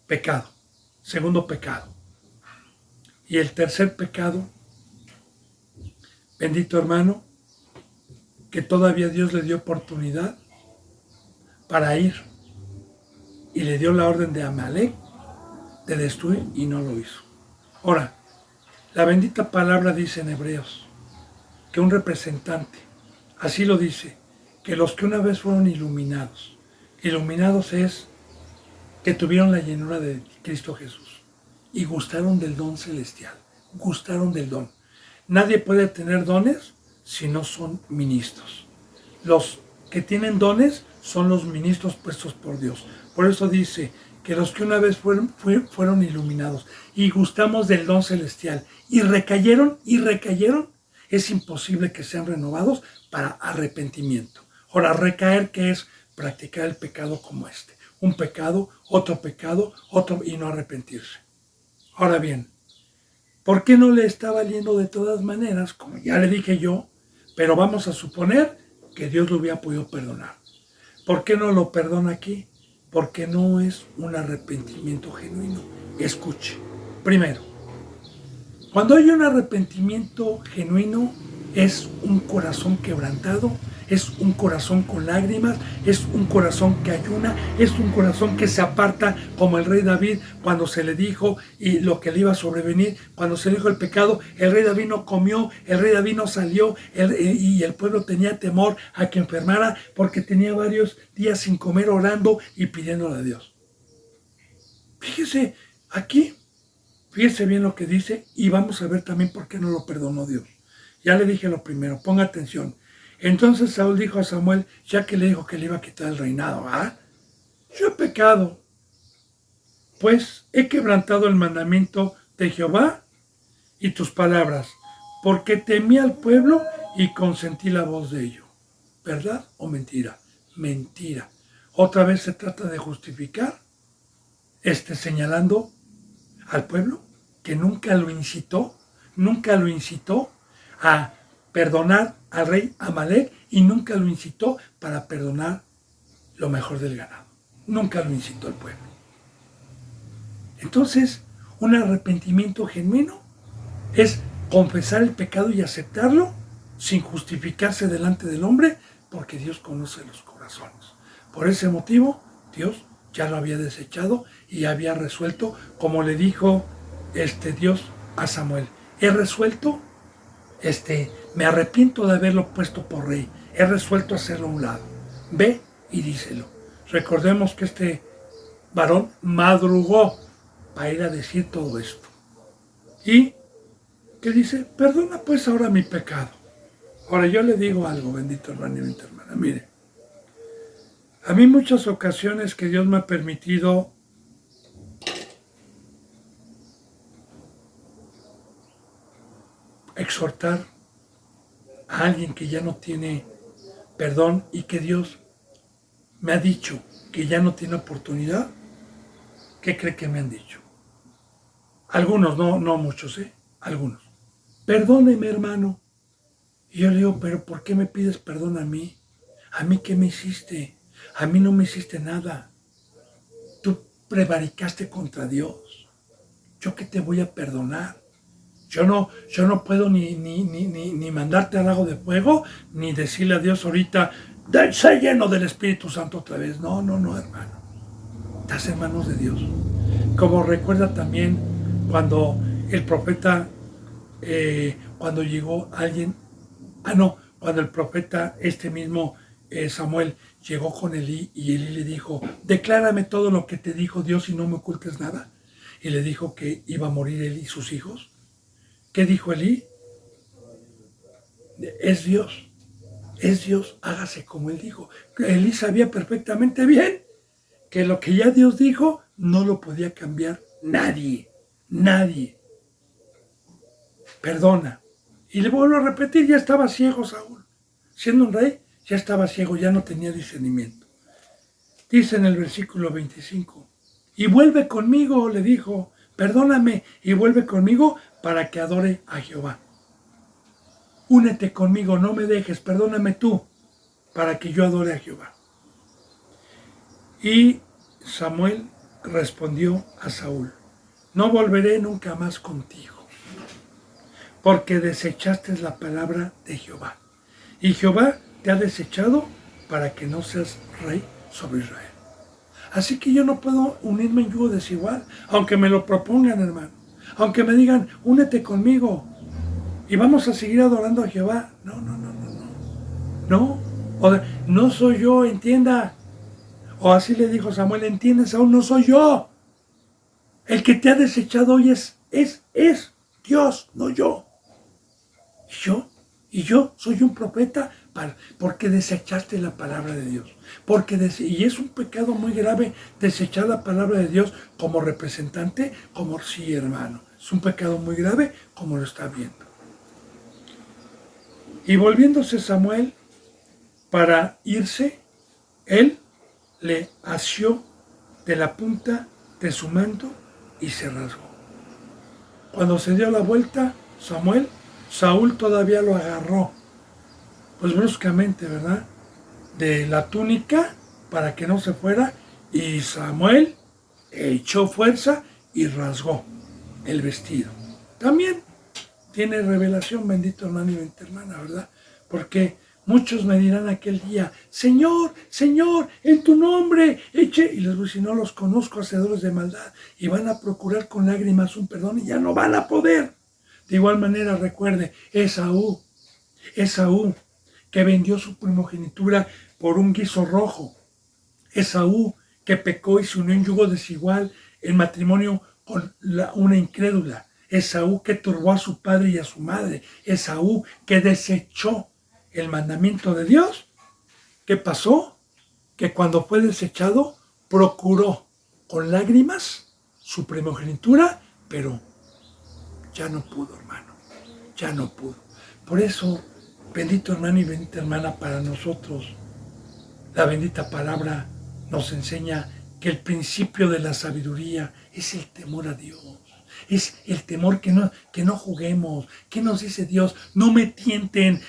Pecado, segundo pecado. Y el tercer pecado, bendito hermano, que todavía Dios le dio oportunidad para ir y le dio la orden de Amalek de destruir y no lo hizo. Ahora, la bendita palabra dice en Hebreos que un representante, así lo dice, que los que una vez fueron iluminados es que tuvieron la llenura de Cristo Jesús y gustaron del don celestial, gustaron del don. Nadie puede tener dones si no son ministros. Los que tienen dones son los ministros puestos por Dios. Por eso dice que los que una vez fueron iluminados y gustamos del don celestial y recayeron, es imposible que sean renovados para arrepentimiento. Ahora, recaer, ¿qué es? practicar el pecado como este. Un pecado, otro y no arrepentirse. Ahora bien, ¿por qué no le está valiendo de todas maneras? Como ya le dije yo, pero vamos a suponer que Dios lo hubiera podido perdonar. ¿Por qué no lo perdona aquí? Porque no es un arrepentimiento genuino. Escuche. Primero, cuando hay un arrepentimiento genuino, es un corazón quebrantado, es un corazón con lágrimas, es un corazón que ayuna, es un corazón que se aparta como el rey David cuando se le dijo y lo que le iba a sobrevenir, cuando se le dijo el pecado, el rey David no comió, el rey David no salió y el pueblo tenía temor a que enfermara porque tenía varios días sin comer orando y pidiéndole a Dios. Fíjese, aquí, fíjese bien lo que dice y vamos a ver también por qué no lo perdonó Dios. Ya le dije lo primero, ponga atención. Entonces Saúl dijo a Samuel, ya que le dijo que le iba a quitar el reinado, yo he pecado, pues he quebrantado el mandamiento de Jehová y tus palabras, porque temí al pueblo y consentí la voz de ello. ¿Verdad o mentira? Mentira. Otra vez se trata de justificar, señalando al pueblo que nunca lo incitó a perdonar al rey Amalek y nunca lo incitó para perdonar lo mejor del ganado. Nunca lo incitó al pueblo. Entonces, un arrepentimiento genuino es confesar el pecado y aceptarlo sin justificarse delante del hombre, porque Dios conoce los corazones. Por ese motivo, Dios ya lo había desechado y había resuelto, como le dijo Dios a Samuel, he resuelto, me arrepiento de haberlo puesto por rey, he resuelto hacerlo a un lado, ve y díselo. Recordemos que este varón madrugó para ir a decir todo esto. Y que dice, perdona pues ahora mi pecado. Ahora yo le digo algo, bendito hermano y bendita hermana, mire, a mí muchas ocasiones que Dios me ha permitido exhortar a alguien que ya no tiene perdón y que Dios me ha dicho que ya no tiene oportunidad, ¿qué cree que me han dicho? Algunos, no muchos, algunos. Perdóneme, hermano. Y yo le digo, pero ¿por qué me pides perdón a mí? ¿A mí qué me hiciste? A mí no me hiciste nada. Tú prevaricaste contra Dios. ¿Yo qué te voy a perdonar? Yo no puedo ni mandarte al lago de fuego, ni decirle a Dios ahorita, sé lleno del Espíritu Santo otra vez. No, hermano. Estás en manos de Dios. Como recuerda también cuando el profeta, cuando llegó alguien, cuando el profeta, mismo Samuel, llegó con Elí y Elí le dijo, declárame todo lo que te dijo Dios y no me ocultes nada. Y le dijo que iba a morir él y sus hijos. ¿Qué dijo Elí? Es Dios, hágase como él dijo. Elí sabía perfectamente bien que lo que ya Dios dijo no lo podía cambiar nadie. Perdona. Y le vuelvo a repetir, ya estaba ciego Saúl. Siendo un rey, ya estaba ciego, ya no tenía discernimiento. Dice en el versículo 25, y vuelve conmigo, le dijo, perdóname y vuelve conmigo para que adore a Jehová. Únete conmigo, no me dejes, perdóname tú, para que yo adore a Jehová. Y Samuel respondió a Saúl, no volveré nunca más contigo, porque desechaste la palabra de Jehová. Y Jehová te ha desechado para que no seas rey sobre Israel. Así que yo no puedo unirme en yugo desigual, aunque me lo propongan, hermano. Aunque me digan, únete conmigo y vamos a seguir adorando a Jehová. No, no soy yo, entienda. O así le dijo Samuel, entiendes, aún no soy yo. El que te ha desechado hoy es Dios, no yo. Y yo soy un profeta porque desechaste la palabra de Dios. Y es un pecado muy grave desechar la palabra de Dios como representante, como sí, hermano. Es un pecado muy grave como lo está viendo. Y volviéndose Samuel para irse, él le asió de la punta de su manto y se rasgó. Cuando se dio la vuelta, Saúl todavía lo agarró, pues bruscamente, ¿verdad? De la túnica para que no se fuera, y Samuel echó fuerza y rasgó el vestido. También tiene revelación, bendito hermano y bendita hermana, ¿verdad? Porque muchos me dirán aquel día, Señor, Señor, en tu nombre, eche. Y les voy a decir, no los conozco, hacedores de maldad. Y van a procurar con lágrimas un perdón y ya no van a poder. De igual manera, recuerde, Esaú, que vendió su primogenitura por un guiso rojo. Esaú, que pecó y se unió en yugo desigual en matrimonio con una incrédula. Esaú, que turbó a su padre y a su madre. Esaú, que desechó el mandamiento de Dios. ¿Qué pasó? Que cuando fue desechado, procuró con lágrimas su primogenitura, pero ya no pudo, hermano, ya no pudo. Por eso, bendito hermano y bendita hermana, para nosotros, la bendita palabra nos enseña que el principio de la sabiduría es el temor a Dios. Es el temor que no juguemos. ¿Qué nos dice Dios? No me tienten,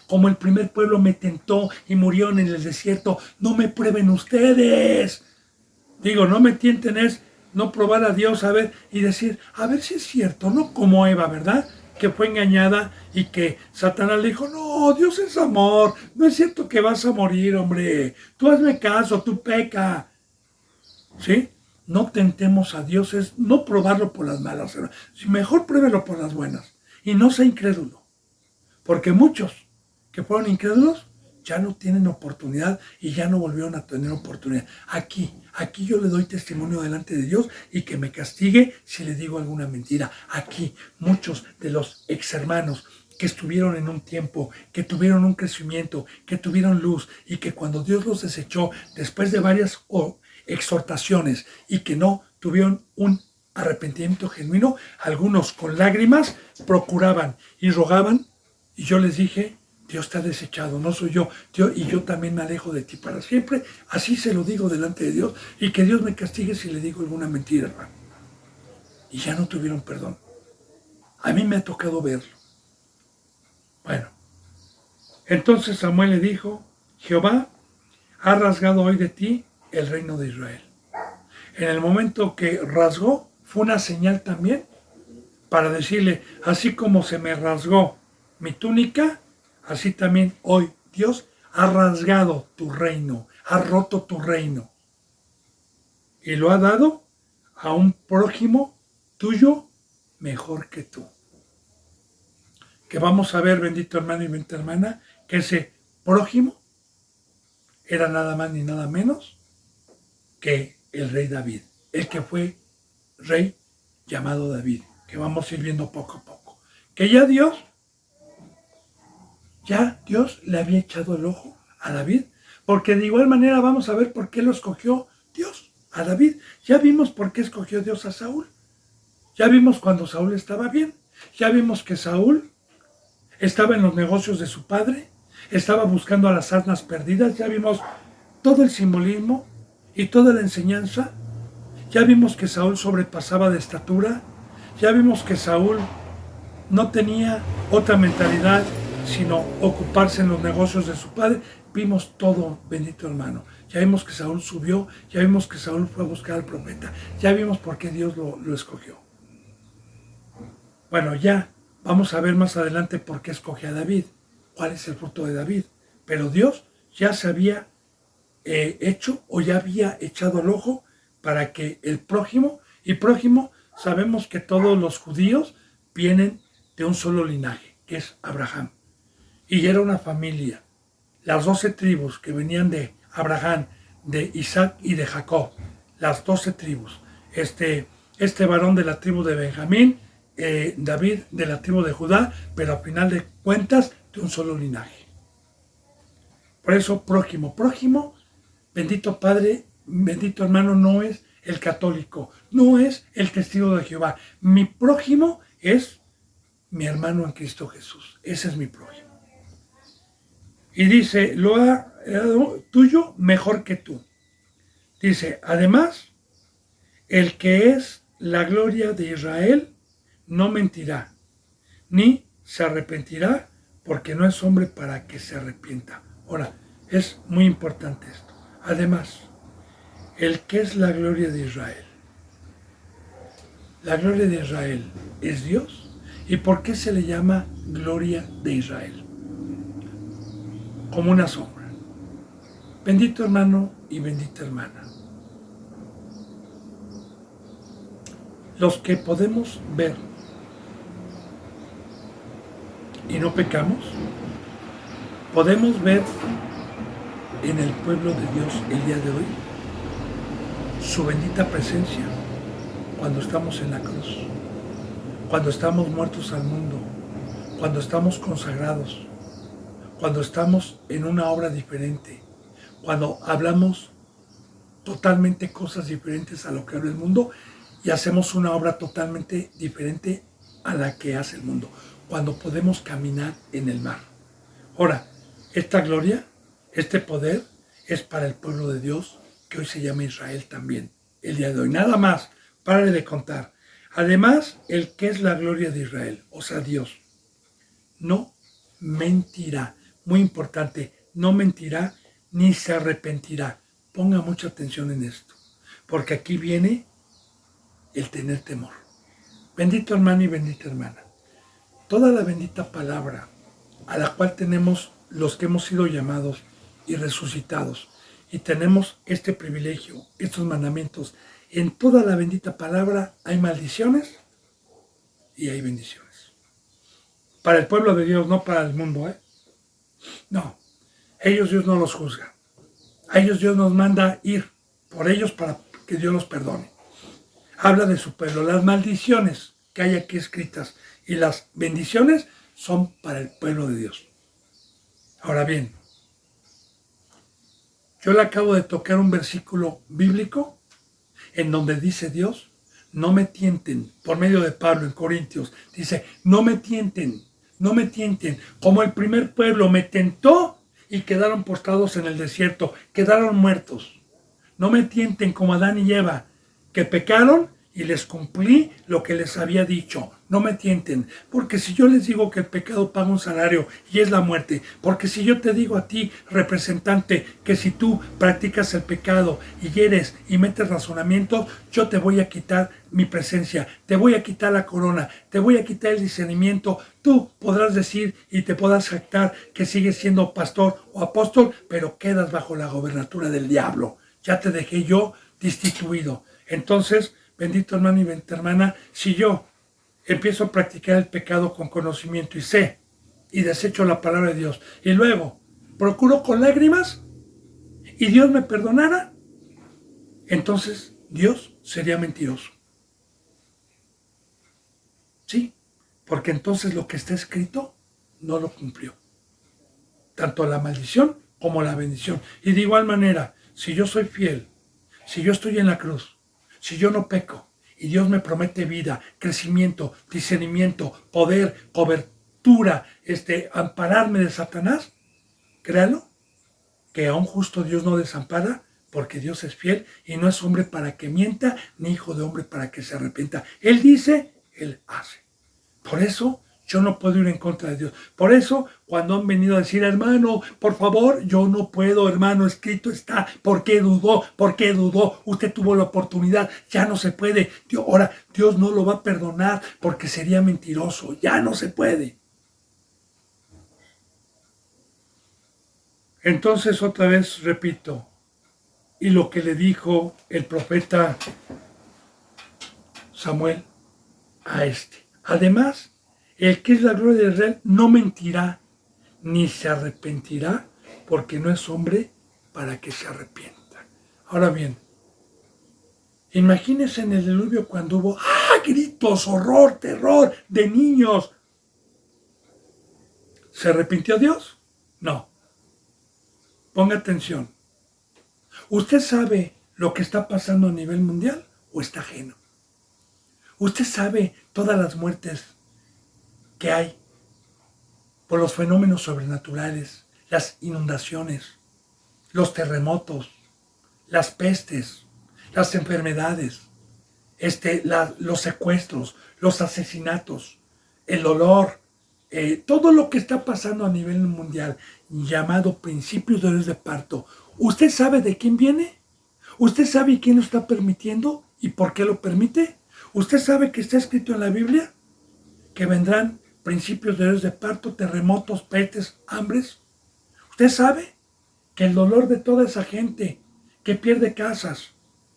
como el primer pueblo me tentó y murieron en el desierto. No me prueben ustedes. Digo, no me tienten es no probar a Dios, a ver, y decir, a ver si es cierto, no como Eva, ¿verdad? Que fue engañada y que Satanás le dijo, no, Dios es amor, no es cierto que vas a morir, hombre, tú hazme caso, tú peca, ¿sí? No tentemos a Dios, es no probarlo por las malas, mejor pruébelo por las buenas y no sea incrédulo, porque muchos que fueron incrédulos ya no tienen oportunidad y ya no volvieron a tener oportunidad. Aquí yo le doy testimonio delante de Dios y que me castigue si le digo alguna mentira. Aquí muchos de los ex hermanos que estuvieron en un tiempo, que tuvieron un crecimiento, que tuvieron luz y que cuando Dios los desechó después de varias exhortaciones y que no tuvieron un arrepentimiento genuino, algunos con lágrimas procuraban y rogaban, y yo les dije, Dios te ha desechado, no soy yo, y yo también me alejo de ti para siempre. Así se lo digo delante de Dios y que Dios me castigue si le digo alguna mentira, hermano. Y ya no tuvieron perdón. A mí me ha tocado verlo. Bueno, entonces Samuel le dijo, Jehová ha rasgado hoy de ti el reino de Israel. En el momento que rasgó, fue una señal también para decirle, así como se me rasgó mi túnica, así también hoy Dios ha rasgado tu reino, ha roto tu reino. Y lo ha dado a un prójimo tuyo mejor que tú. Que vamos a ver, bendito hermano y bendita hermana, que ese prójimo era nada más ni nada menos que el rey David. El que fue rey llamado David. Que vamos a ir viendo poco a poco. Que ya Dios le había echado el ojo a David, porque de igual manera vamos a ver por qué lo escogió Dios a David. Ya vimos por qué escogió Dios a Saúl. Ya vimos cuando Saúl estaba bien. Ya vimos que Saúl estaba en los negocios de su padre, estaba buscando a las asnas perdidas. Ya vimos todo el simbolismo y toda la enseñanza. Ya vimos que Saúl sobrepasaba de estatura. Ya vimos que Saúl no tenía otra mentalidad sino ocuparse en los negocios de su padre. Vimos todo, bendito hermano. Ya vimos que Saúl subió, ya vimos que Saúl fue a buscar al profeta, ya vimos por qué Dios lo escogió. Bueno, ya vamos a ver más adelante por qué escoge a David, cuál es el fruto de David. Pero Dios ya se había hecho o ya había echado el ojo para que el prójimo, y prójimo sabemos que todos los judíos vienen de un solo linaje, que es Abraham. Y era una familia, las 12 tribus que venían de Abraham, de Isaac y de Jacob, las 12 tribus. Este varón de la tribu de Benjamín, David de la tribu de Judá, pero a final de cuentas de un solo linaje. Por eso prójimo, bendito Padre, bendito hermano, no es el católico, no es el testigo de Jehová. Mi prójimo es mi hermano en Cristo Jesús. Ese es mi prójimo. Y dice, lo ha dado tuyo mejor que tú. Dice, además, el que es la gloria de Israel no mentirá, ni se arrepentirá, porque no es hombre para que se arrepienta. Ahora, es muy importante esto. Además, el que es la gloria de Israel. La gloria de Israel es Dios. ¿Y por qué se le llama gloria de Israel? Como una sombra. Bendito hermano y bendita hermana. Los que podemos ver y no pecamos, podemos ver en el pueblo de Dios el día de hoy su bendita presencia cuando estamos en la cruz, cuando estamos muertos al mundo, cuando estamos consagrados, cuando estamos en una obra diferente, cuando hablamos totalmente cosas diferentes a lo que habla el mundo y hacemos una obra totalmente diferente a la que hace el mundo, cuando podemos caminar en el mar. Ahora, esta gloria, este poder es para el pueblo de Dios, que hoy se llama Israel también, el día de hoy. Nada más, párale de contar. Además, el que es la gloria de Israel, o sea, Dios, no mentirá. Muy importante, no mentirá ni se arrepentirá. Ponga mucha atención en esto, porque aquí viene el tener temor. Bendito hermano y bendita hermana. Toda la bendita palabra a la cual tenemos los que hemos sido llamados y resucitados, y tenemos este privilegio, estos mandamientos, en toda la bendita palabra hay maldiciones y hay bendiciones. Para el pueblo de Dios, no para el mundo, No, ellos Dios no los juzga. A ellos Dios nos manda ir por ellos para que Dios los perdone. Habla de su pueblo. Las maldiciones que hay aquí escritas y las bendiciones son para el pueblo de Dios. Ahora bien, yo le acabo de tocar un versículo bíblico en donde dice Dios, no me tienten, por medio de Pablo en Corintios, dice, no me tienten, como el primer pueblo me tentó y quedaron postrados en el desierto, quedaron muertos. No me tienten como Adán y Eva, que pecaron y les cumplí lo que les había dicho. No me tienten, porque si yo les digo que el pecado paga un salario y es la muerte, porque si yo te digo a ti, representante, que si tú practicas el pecado y hieres y metes razonamientos, yo te voy a quitar mi presencia, te voy a quitar la corona, te voy a quitar el discernimiento. Tú podrás decir y te podrás jactar que sigues siendo pastor o apóstol, pero quedas bajo la gobernatura del diablo. Ya te dejé yo destituido. Entonces, bendito hermano y bendita hermana, si yo empiezo a practicar el pecado con conocimiento y sé, y desecho la palabra de Dios, y luego procuro con lágrimas, y Dios me perdonara, entonces Dios sería mentiroso. Sí, porque entonces lo que está escrito no lo cumplió. Tanto la maldición como la bendición. Y de igual manera, si yo soy fiel, si yo estoy en la cruz, si yo no peco, y Dios me promete vida, crecimiento, discernimiento, poder, cobertura, ampararme de Satanás, créalo, que a un justo Dios no desampara, porque Dios es fiel y no es hombre para que mienta, ni hijo de hombre para que se arrepienta. Él dice, Él hace. Por eso yo no puedo ir en contra de Dios. Por eso, cuando han venido a decir, hermano, por favor, yo no puedo, hermano, escrito está. ¿Por qué dudó? ¿Por qué dudó? Usted tuvo la oportunidad, ya no se puede. Ahora, Dios no lo va a perdonar porque sería mentiroso. Ya no se puede. Entonces, otra vez repito, y lo que le dijo el profeta Samuel a Además, el que es la gloria de Israel no mentirá, ni se arrepentirá, porque no es hombre para que se arrepienta. Ahora bien, imagínense en el diluvio cuando hubo gritos, horror, terror de niños. ¿Se arrepintió Dios? No. Ponga atención. ¿Usted sabe lo que está pasando a nivel mundial o está ajeno? ¿Usted sabe todas las muertes que hay por los fenómenos sobrenaturales, las inundaciones, los terremotos, las pestes, las enfermedades, los secuestros, los asesinatos, el dolor, todo lo que está pasando a nivel mundial, llamado principios de dolores de parto. ¿Usted sabe de quién viene? ¿Usted sabe quién lo está permitiendo y por qué lo permite? ¿Usted sabe que está escrito en la Biblia que vendrán principios de dolores de parto, terremotos, pestes, hambres? ¿Usted sabe que el dolor de toda esa gente que pierde casas,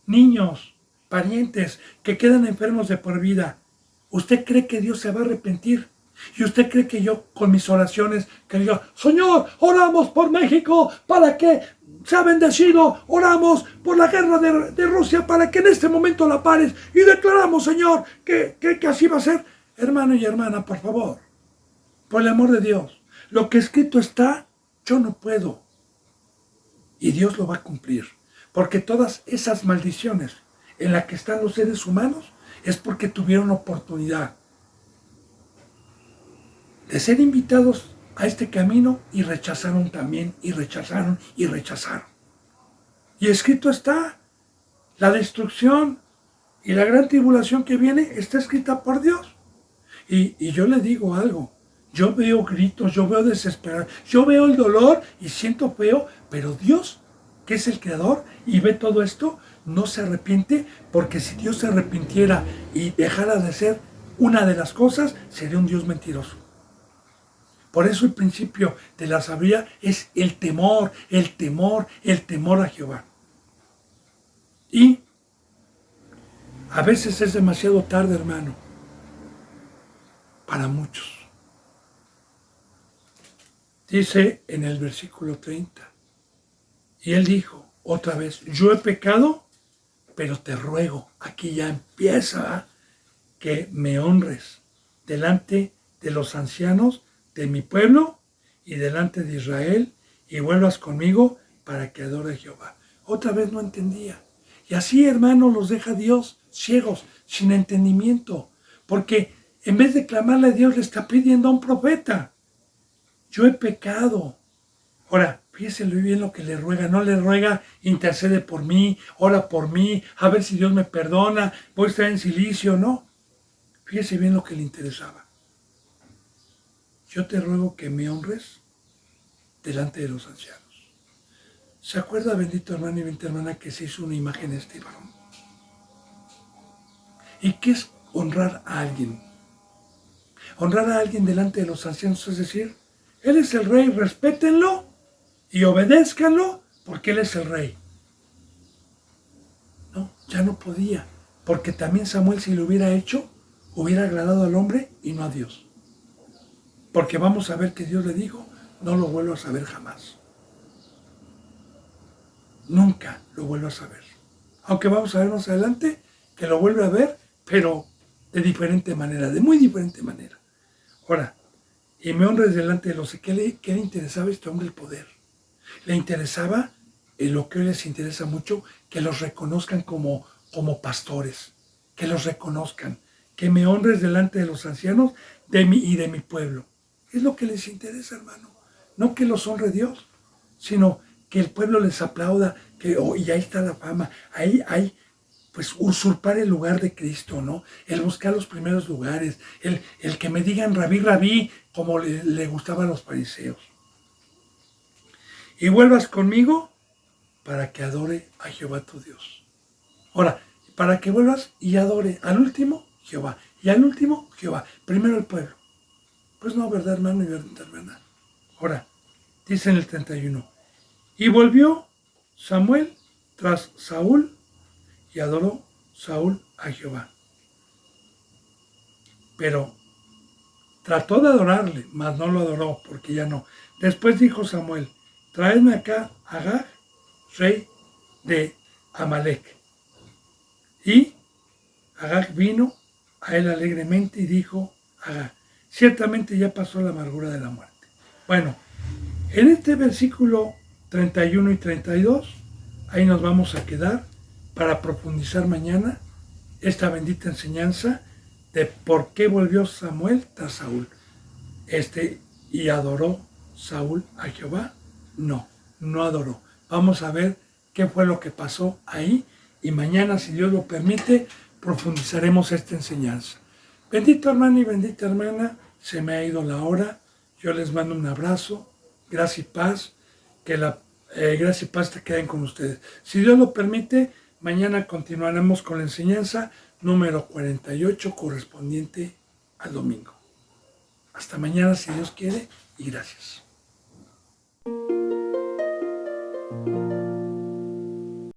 niños, parientes, que quedan enfermos de por vida, usted cree que Dios se va a arrepentir? ¿Y usted cree que yo con mis oraciones, que diga, Señor, oramos por México para que sea bendecido, oramos por la guerra de Rusia para que en este momento la pares y declaramos, Señor, que así va a ser? Hermano y hermana, por favor, por el amor de Dios, lo que escrito está, yo no puedo. Y Dios lo va a cumplir, porque todas esas maldiciones en las que están los seres humanos es porque tuvieron oportunidad de ser invitados a este camino y rechazaron también, y rechazaron, y rechazaron. Y escrito está, la destrucción y la gran tribulación que viene está escrita por Dios. Y yo le digo algo, yo veo gritos, yo veo desesperación, yo veo el dolor y siento feo, pero Dios, que es el creador y ve todo esto, no se arrepiente, porque si Dios se arrepintiera y dejara de ser una de las cosas, sería un Dios mentiroso. Por eso el principio de la sabiduría es el temor, el temor, el temor a Jehová. Y a veces es demasiado tarde, hermano, para muchos. Dice en el versículo 30, y él dijo otra vez, yo he pecado, pero te ruego, aquí ya empieza, que me honres delante de los ancianos de mi pueblo y delante de Israel, y vuelvas conmigo para que adore a Jehová. Otra vez no entendía. Y así, hermano, los deja Dios ciegos, sin entendimiento, porque en vez de clamarle a Dios, le está pidiendo a un profeta. Yo he pecado. Ahora, fíjese bien lo que le ruega. No le ruega, intercede por mí, ora por mí, a ver si Dios me perdona, voy a estar en silicio, no. Fíjese bien lo que le interesaba. Yo te ruego que me honres delante de los ancianos. ¿Se acuerda, bendito hermano y bendita hermana, que se hizo una imagen de este varón? ¿Y qué es honrar a alguien? Honrar a alguien delante de los ancianos, es decir, Él es el rey, respétenlo y obedézcanlo porque Él es el rey. No, ya no podía, porque también Samuel, si lo hubiera hecho, hubiera agradado al hombre y no a Dios. Porque vamos a ver que Dios le dijo, no lo vuelvas a ver jamás. Nunca lo vuelvas a ver. Aunque vamos a ver más adelante que lo vuelve a ver, pero de diferente manera, de muy diferente manera. Ahora, y me honres delante de los que le interesaba a este hombre el poder. Le interesaba, en lo que hoy les interesa mucho, que los reconozcan como pastores, que los reconozcan, que me honres delante de los ancianos de mí y de mi pueblo. Es lo que les interesa, hermano. No que los honre Dios, sino que el pueblo les aplauda, y ahí está la fama, ahí pues usurpar el lugar de Cristo, ¿no? El buscar los primeros lugares, el que me digan rabí, rabí, como le gustaba a los fariseos. Y vuelvas conmigo para que adore a Jehová tu Dios. Ahora, para que vuelvas y adore al último Jehová, y al último Jehová, primero el pueblo. Pues no, ¿verdad, hermano y verdad, hermana? Ahora, dice en el 31, y volvió Samuel tras Saúl, y adoró Saúl a Jehová. Pero trató de adorarle, mas no lo adoró, porque ya no. Después dijo Samuel, traedme acá a Agag, rey de Amalec. Y Agag vino a él alegremente y dijo Agag, ciertamente ya pasó la amargura de la muerte. Bueno, en este versículo 31 y 32, ahí nos vamos a quedar para profundizar mañana esta bendita enseñanza de por qué volvió Samuel tras Saúl. Y adoró Saúl a Jehová No, no adoró. Vamos a ver qué fue lo que pasó ahí y mañana, si Dios lo permite, profundizaremos esta enseñanza. Bendito hermano y bendita hermana, se me ha ido la hora. Yo les mando un abrazo, gracia y paz, que la gracia y paz te queden con ustedes. Si Dios lo permite, mañana continuaremos con la enseñanza número 48 correspondiente al domingo. Hasta mañana si Dios quiere y gracias.